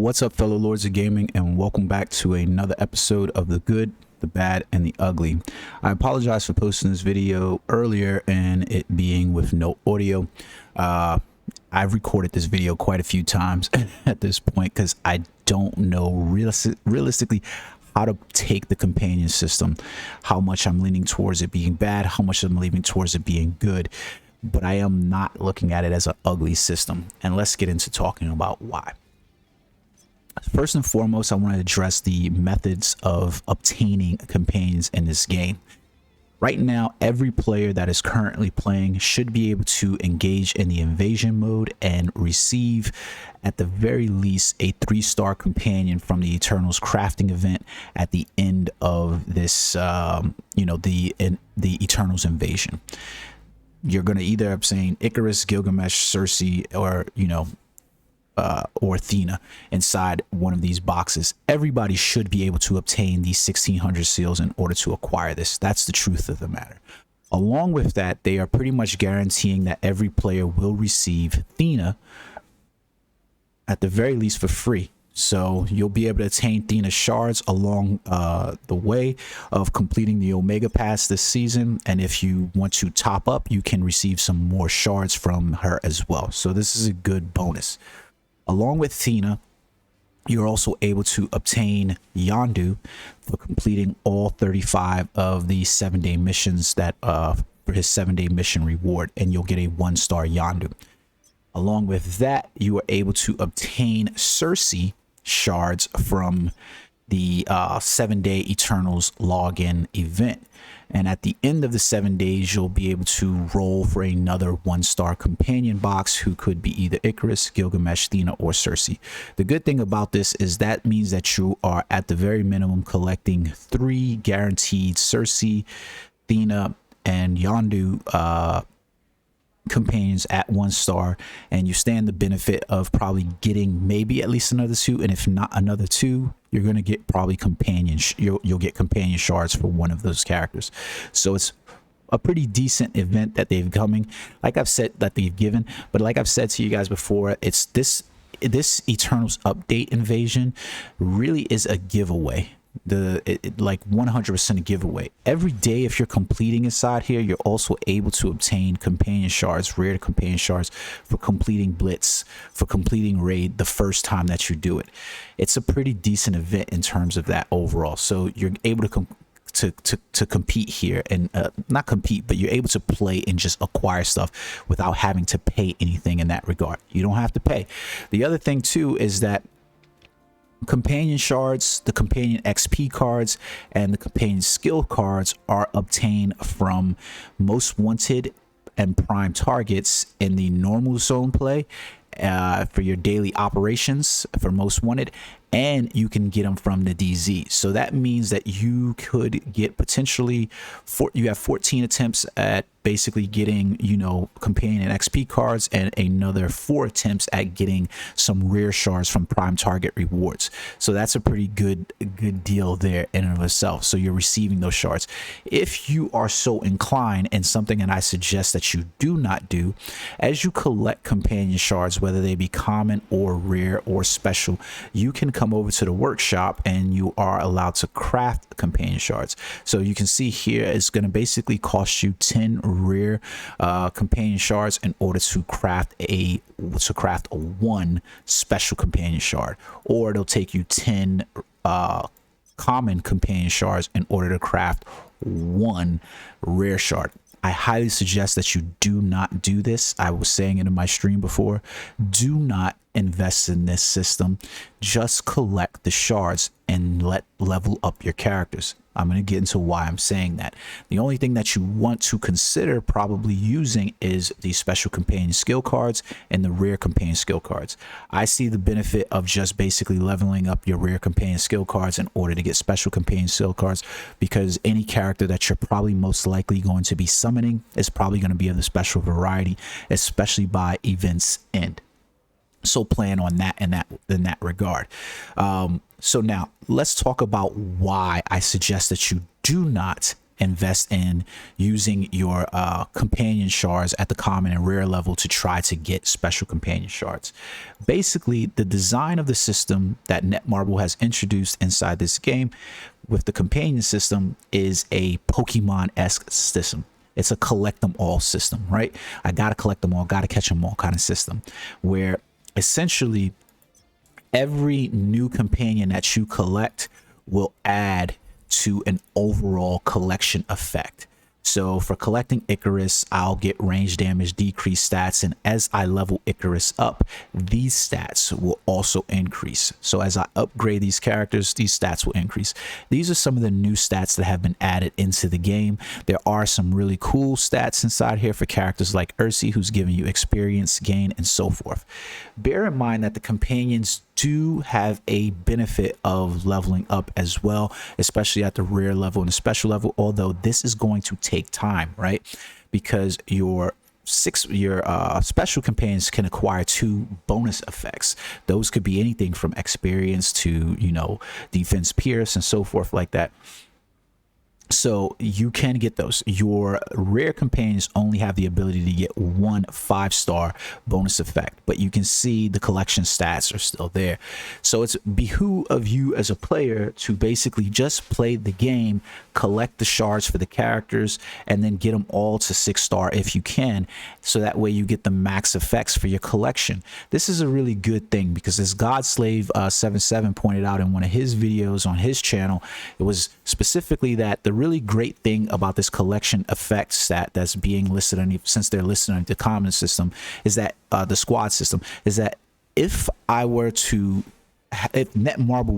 What's up, fellow lords of gaming, and welcome back to another episode of The Good, the Bad, and the Ugly. I apologize for posting this video earlier and it being with no audio. I've recorded this video quite a few times at this point because I don't know realistically how to take the companion system, how much I'm leaning towards it being bad, how much I'm leaning towards it being good. But I am not looking at it as an ugly system. And let's get into talking about why. First and foremost, I want to address the methods of obtaining companions in this game. Right now, every player that is currently playing should be able to engage in the invasion mode and receive, at the very least, a 3-star companion from the Eternals crafting event at the end of this, the Eternals invasion. You're going to either obtain Icarus, Gilgamesh, Cersei, or Athena inside one of these boxes. Everybody should be able to obtain these 1600 seals in order to acquire this. That's the truth of the matter. Along with that, they are pretty much guaranteeing that every player will receive Athena at the very least for free. So you'll be able to attain Athena shards along the way of completing the Omega Pass this season. And if you want to top up, you can receive some more shards from her as well. So this is a good bonus. Along with Athena, you're also able to obtain Yondu for completing all 35 of the 7-day missions that for his 7-day mission reward, and you'll get a 1-star Yondu. Along with that, you are able to obtain Cersei shards from the 7-day Eternals login event. And at the end of the 7 days, you'll be able to roll for another 1-star companion box who could be either Icarus, Gilgamesh, Athena, or Cersei. The good thing about this is that means that you are at the very minimum collecting 3 guaranteed Cersei, Athena, and Yondu companions at 1-star, and you stand the benefit of probably getting maybe at least another 2, and if not another 2, you're going to get probably you'll get companion shards for one of those characters. So it's a pretty decent event that they've coming, like I've said, that they've given. But like I've said to you guys before, it's this Eternals update invasion really is a giveaway. Like 100% a giveaway. Every day, if you're completing inside here, you're also able to obtain companion shards, rare companion shards, for completing blitz, for completing raid the first time that you do it. It's a pretty decent event in terms of that overall. So you're able to compete here, and not compete, but you're able to play and just acquire stuff without having to pay anything in that regard. You don't have to pay. The other thing too is that companion shards, the companion XP cards, and the companion skill cards are obtained from most wanted and prime targets in the normal zone play for your daily operations for most wanted, and you can get them from the DZ. So that means that you could get potentially you have 14 attempts at basically getting, companion XP cards, and another 4 attempts at getting some rare shards from prime target rewards. So that's a pretty good deal there in and of itself. So you're receiving those shards. If you are so inclined, and something that I suggest that you do not do, as you collect companion shards, whether they be common or rare or special, you can come over to the workshop and you are allowed to craft companion shards. So you can see here it's going to basically cost you 10 rare companion shards in order to craft a 1 special companion shard, or it'll take you 10 common companion shards in order to craft 1 rare shard. I highly suggest that you do not do this. I was saying it in my stream before. Do not invest in this system. Just collect the shards and level up your characters. I'm going to get into why I'm saying that. The only thing that you want to consider probably using is the special companion skill cards and the rare companion skill cards. I see the benefit of just basically leveling up your rare companion skill cards in order to get special companion skill cards, because any character that you're probably most likely going to be summoning is probably going to be of the special variety, especially by event's end. So plan on that in that regard. So now let's talk about why I suggest that you do not invest in using your companion shards at the common and rare level to try to get special companion shards. Basically, the design of the system that Netmarble has introduced inside this game with the companion system is a Pokemon-esque system. It's a collect them all system, right? I gotta collect them all, gotta catch them all kind of system, where essentially every new companion that you collect will add to an overall collection effect. So for collecting Icarus, I'll get range damage, decreased stats, and as I level Icarus up, these stats will also increase. So as I upgrade these characters, these stats will increase. These are some of the new stats that have been added into the game. There are some really cool stats inside here for characters like Ursi, who's giving you experience gain and so forth. Bear in mind that the companions do have a benefit of leveling up as well, especially at the rare level and the special level, although this is going to take time, right? Because your special companions can acquire 2 bonus effects. Those could be anything from experience to, you know, defense, pierce, and so forth like that. So you can get those. Your rare companions only have the ability to get 1 5-star bonus effect, but you can see the collection stats are still there. So it's behoove of you as a player to basically just play the game, collect the shards for the characters, and then get them all to 6-star if you can, so that way you get the max effects for your collection. This is a really good thing because, as Godslave77 pointed out in one of his videos on his channel, it was specifically that the really great thing about this collection effect stat that's being listed on, since they're listed on the common system, is that the squad system, is that if Netmarble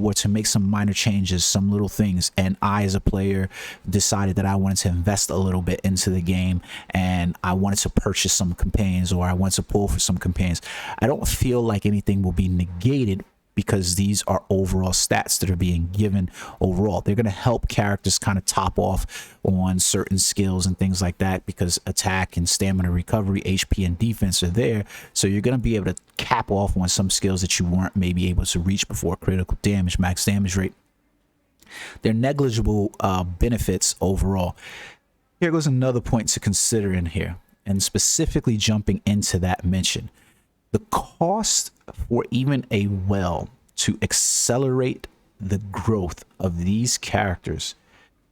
were to make some minor changes, some little things, and I as a player decided that I wanted to invest a little bit into the game and I wanted to purchase some companions, or I wanted to pull for some companions, I don't feel like anything will be negated, because these are overall stats that are being given overall. They're going to help characters kind of top off on certain skills and things like that, because attack and stamina recovery, HP and defense are there. So you're going to be able to cap off on some skills that you weren't maybe able to reach before. Critical damage, max damage rate. They're negligible benefits overall. Here goes another point to consider in here, and specifically jumping into that mention. The cost for even a well to accelerate the growth of these characters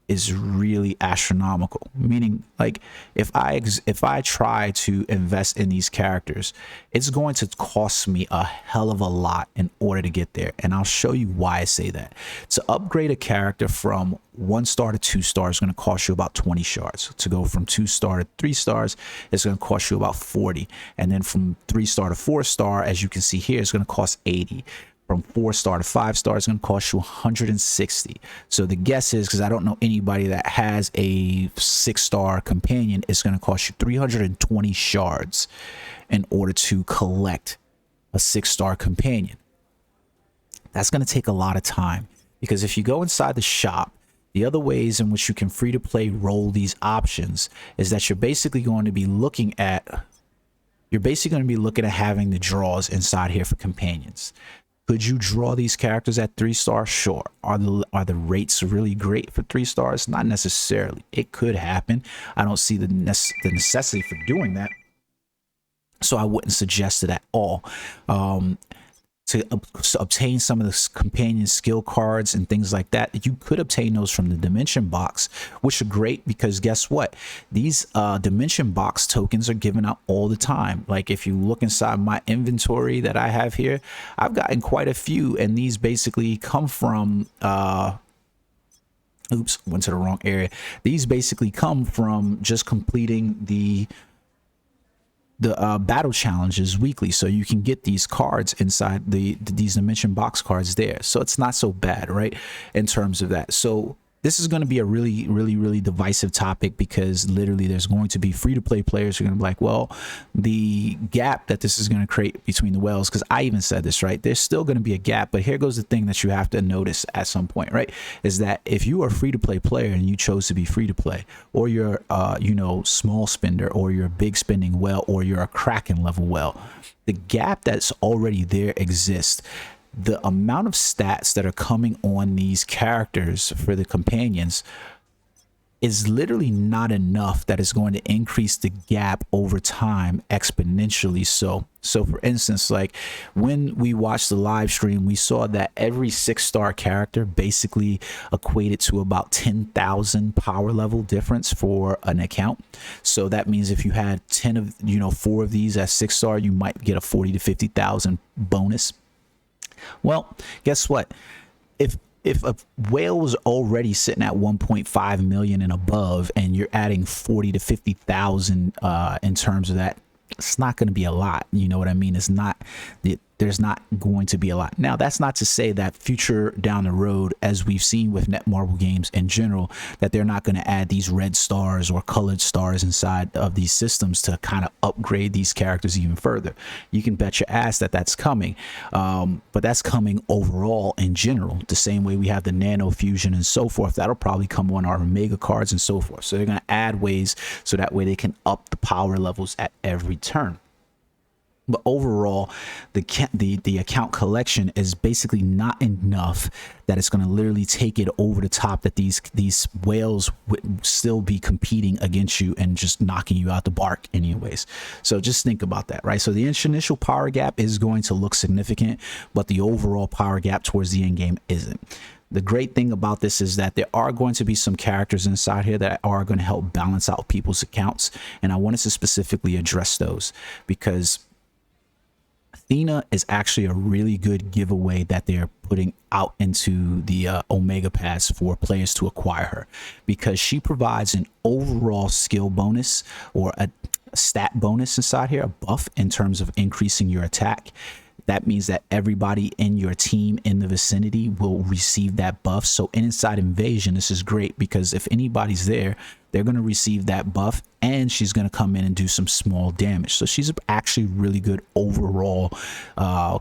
is really astronomical. Meaning, like, if I try to invest in these characters, it's going to cost me a hell of a lot in order to get there, and I'll show you why I say that. To upgrade a character from 1 star to 2 stars is going to cost you about 20 shards. To go from 2 star to 3 stars, it's going to cost you about 40, and then from 3 star to 4 star, as you can see here, it's going to cost 80. From 4 star to 5 star is going to cost you 160. So the guess is, because I don't know anybody that has a 6-star companion, it's going to cost you 320 shards in order to collect a 6-star companion. That's going to take a lot of time, because if you go inside the shop, the other ways in which you can free to play roll these options is that you're basically going to be looking at having the draws inside here for companions. Could you draw these characters at 3 stars? Sure. Are the rates really great for 3 stars? Not necessarily. It could happen. I don't see the necessity for doing that, so I wouldn't suggest it at all. To obtain some of the companion skill cards and things like that, you could obtain those from the dimension box, which are great, because guess what, these dimension box tokens are given out all the time. Like, if you look inside my inventory that I have here, I've gotten quite a few, and these basically come from oops, went to the wrong area. These basically come from just completing the battle challenges weekly, so you can get these cards inside these dimension box cards there. So it's not so bad, right, in terms of that. So this is going to be a really divisive topic, because literally there's going to be free-to-play players who are going to be like, well, the gap that this is going to create between the wells, because I even said this, right, there's still going to be a gap. But here goes the thing that you have to notice at some point, right, is that if you are a free-to-play player and you chose to be free-to-play, or you're you know, small spender, or you're a big spending well, or you're a Kraken level well, the gap that's already there exists. The amount of stats that are coming on these characters for the companions is literally not enough that is going to increase the gap over time exponentially. So for instance, like when we watched the live stream, we saw that every 6-star character basically equated to about 10,000 power level difference for an account. So that means if you had 10 of, 4 of these at 6-star, you might get a 40 to 50,000 bonus. Well, guess what? If a whale was already sitting at 1.5 million and above, and you're adding 40 to 50,000 in terms of that, it's not going to be a lot. You know what I mean? It's not, there's not going to be a lot. Now, that's not to say that future down the road, as we've seen with Netmarble games in general, that they're not going to add these red stars or colored stars inside of these systems to kind of upgrade these characters even further. You can bet your ass that that's coming. But that's coming overall in general, the same way we have the nano fusion and so forth. That'll probably come on our Omega cards and so forth. So they're going to add ways so that way they can up the power levels at every turn. But overall, the account collection is basically not enough that it's going to literally take it over the top, that these whales would still be competing against you and just knocking you out the park anyways. So just think about that, right? So the initial power gap is going to look significant, but the overall power gap towards the end game isn't. The great thing about this is that there are going to be some characters inside here that are going to help balance out people's accounts, and I wanted to specifically address those because Athena is actually a really good giveaway that they're putting out into the Omega Pass for players to acquire her, because she provides an overall skill bonus or a stat bonus inside here, a buff in terms of increasing your attack. That means that everybody in your team in the vicinity will receive that buff. So inside Invasion, this is great because if anybody's there, they're going to receive that buff, and she's going to come in and do some small damage. So she's actually really good overall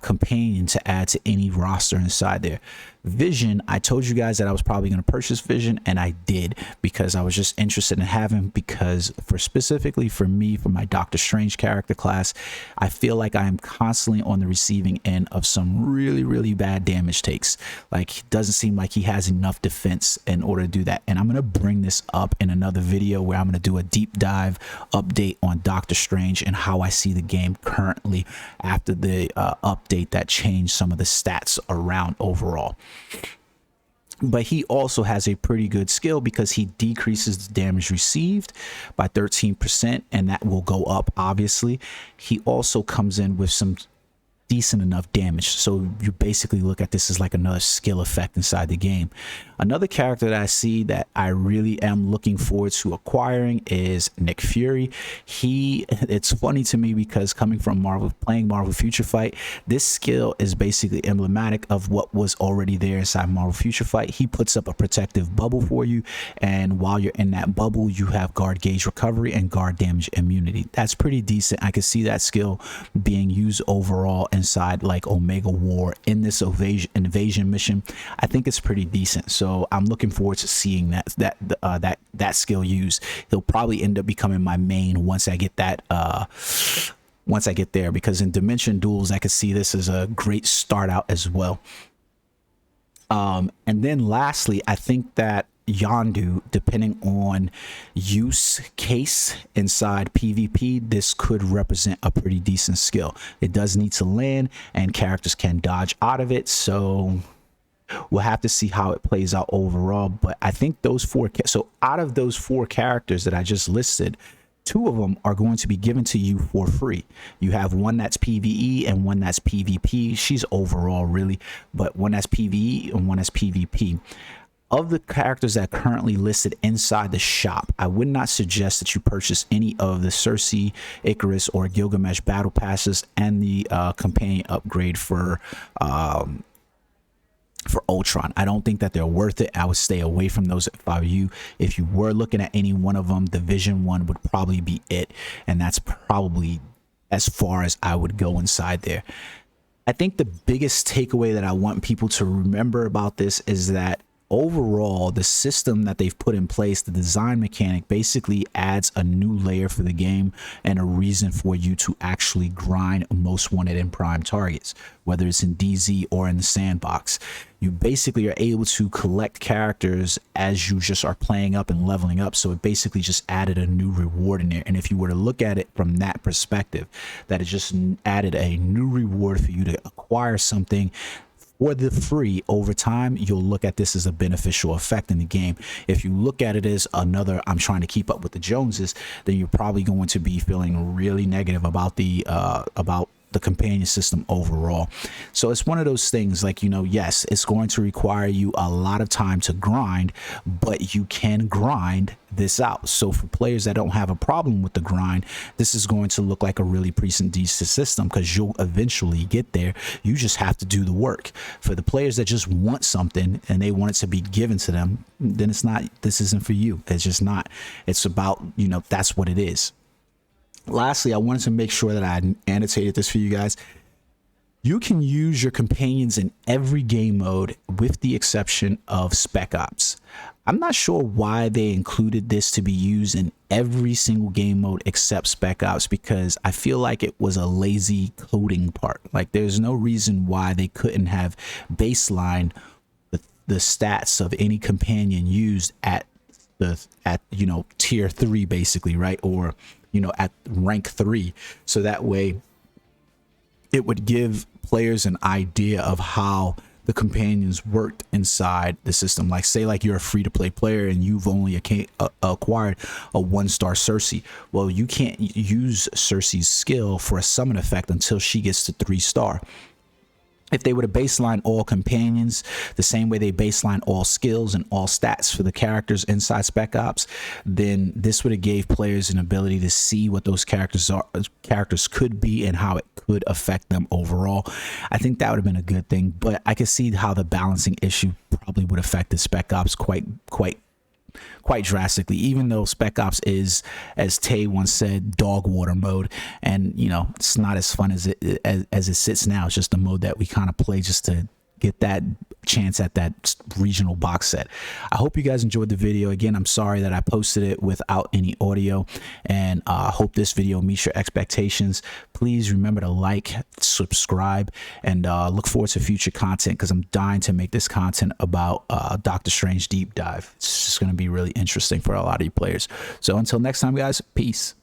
companion to add to any roster inside there. Vision, I told you guys that I was probably going to purchase Vision, and I did because I was just interested in having, because specifically for me, for my Doctor Strange character class, I feel like I am constantly on the receiving end of some really bad damage takes. Like, it doesn't seem like he has enough defense in order to do that. And I'm going to bring this up in another video where I'm going to do a deep dive update on Doctor Strange and how I see the game currently after the update that changed some of the stats around overall. But he also has a pretty good skill because he decreases the damage received by 13%, and that will go up obviously. He also comes in with some decent enough damage, so you basically look at this as like another skill effect inside the game. Another character that I see that I really am looking forward to acquiring is Nick Fury. It's funny to me because coming from playing Marvel Future Fight, this skill is basically emblematic of what was already there inside Marvel Future Fight. He puts up a protective bubble for you, and while you're in that bubble, you have guard gauge recovery and guard damage immunity. That's pretty decent. I can see that skill being used overall inside like Omega War in this invasion mission. I think it's pretty decent, so I'm looking forward to seeing that skill used. He'll probably end up becoming my main once I get that once I get there, because in Dimension Duels I could see this as a great start out as well. And then lastly, I think that Yondu, depending on use case inside PvP, this could represent a pretty decent skill. It does need to land, and characters can dodge out of it, so we'll have to see how it plays out overall. But I think those so out of those 4 characters that I just listed, 2 of them are going to be given to you for free. You have one that's PvE and one that's PvP. She's overall really, but one that's PvE and one that's PvP. Of the characters that are currently listed inside the shop, I would not suggest that you purchase any of the Circe, Icarus, or Gilgamesh battle passes and the companion upgrade for Ultron. I don't think that they're worth it. I would stay away from those if I were you. If you were looking at any one of them, the Vision one would probably be it, and that's probably as far as I would go inside there. I think the biggest takeaway that I want people to remember about this is that overall, the system that they've put in place, the design mechanic, basically adds a new layer for the game and a reason for you to actually grind most wanted and prime targets, whether it's in DZ or in the sandbox. You basically are able to collect characters as you just are playing up and leveling up. So it basically just added a new reward in there. And if you were to look at it from that perspective, that it just added a new reward for you to acquire something for the free over time, you'll look at this as a beneficial effect in the game. If you look at it as another, I'm trying to keep up with the Joneses, then you're probably going to be feeling really negative about the companion system overall. So it's one of those things, like, you know, yes, it's going to require you a lot of time to grind, but you can grind this out. So for players that don't have a problem with the grind, this is going to look like a really decent system, because you'll eventually get there. You just have to do the work. For the players that just want something and they want it to be given to them, then it's not, this isn't for you. It's just not. It's about, you know, that's what it is. Lastly, I wanted to make sure that I annotated this for you guys. You can use your companions in every game mode with the exception of Spec Ops. I'm not sure why they included this to be used in every single game mode except Spec Ops, because I feel like it was a lazy coding part. Like, there's no reason why they couldn't have baseline the stats of any companion used at you know, tier 3 basically, right? Or, you know, at rank 3, so that way it would give players an idea of how the companions worked inside the system. Like, say like you're a free-to-play player and you've only acquired a 1-star Cersei. Well, you can't use Cersei's skill for a summon effect until she gets to 3-star. If they were to baseline all companions the same way they baseline all skills and all stats for the characters inside Spec Ops, then this would have gave players an ability to see what those characters could be and how it could affect them overall. I think that would have been a good thing, but I could see how the balancing issue probably would affect the Spec Ops quite drastically, even though Spec Ops is, as Tay once said, dog water mode, and you know, it's not as fun as it sits now. It's just a mode that we kind of play just to get that chance at that regional box set. I hope you guys enjoyed the video. Again, I'm sorry that I posted it without any audio, and I hope this video meets your expectations. Please remember to like, subscribe, and look forward to future content, because I'm dying to make this content about Doctor Strange Deep Dive. It's just going to be really interesting for a lot of you players. So until next time, guys, peace.